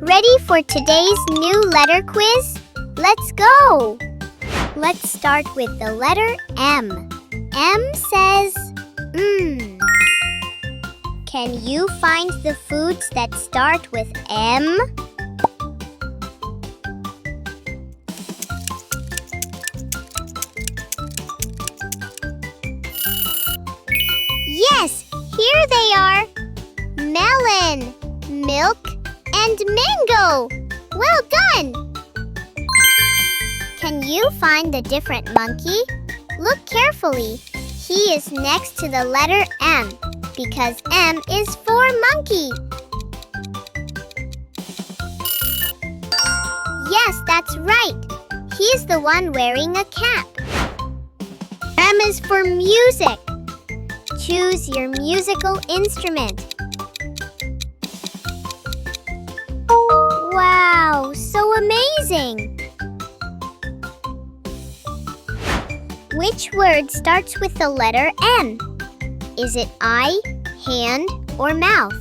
Ready for today's new letter quiz? Let's go! Let's start with the letter M. M says, Can you find the foods that start with M? Yes, here they are. Melon, milk, and mango. Well done! Can you find the different monkey? Look carefully. He is next to the letter M because M is for monkey. Yes, that's right. He's the one wearing a cap. M is for music. Choose your musical instrument. Wow, so amazing! Which word starts with the letter M? Is it eye, hand, or mouth?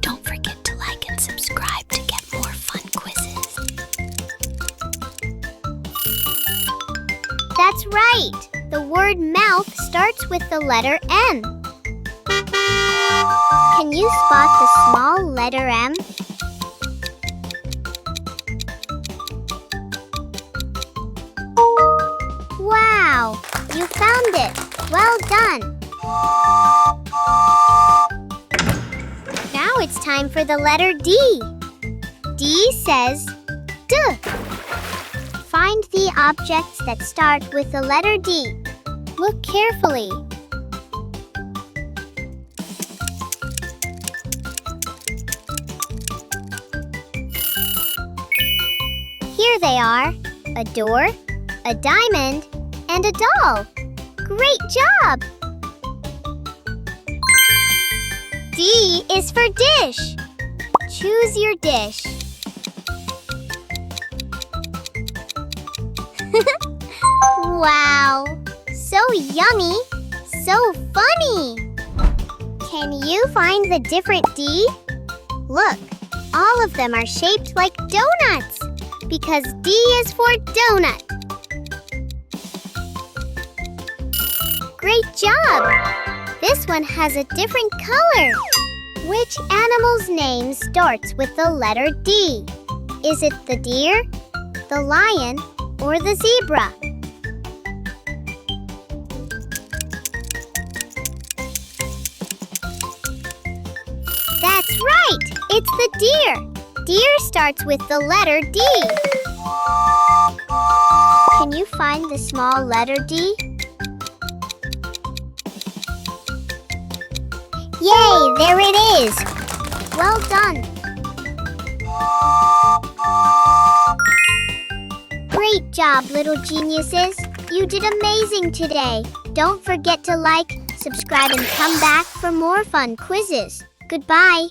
Don't forget to like and subscribe to get more fun quizzes. That's right! The word mouth starts with the letter M. Can you spot the small letter M? Wow! You found it! Well done! Now it's time for the letter D. D says D. Find the objects that start with the letter D. Look carefully. Here they are, a door, a diamond, and a doll. Great job! D is for dish. Choose your dish. Wow! So yummy! So funny! Can you find the different D? Look, all of them are shaped like donuts because D is for donut. Great job! This one has a different color. Which animal's name starts with the letter D? Is it the deer, the lion, or the zebra? That's right! It's the deer! Deer starts with the letter D. Can you find the small letter D? Yay! There it is! Well done! Great job, little geniuses! You did amazing today! Don't forget to like, subscribe, and come back for more fun quizzes. Goodbye!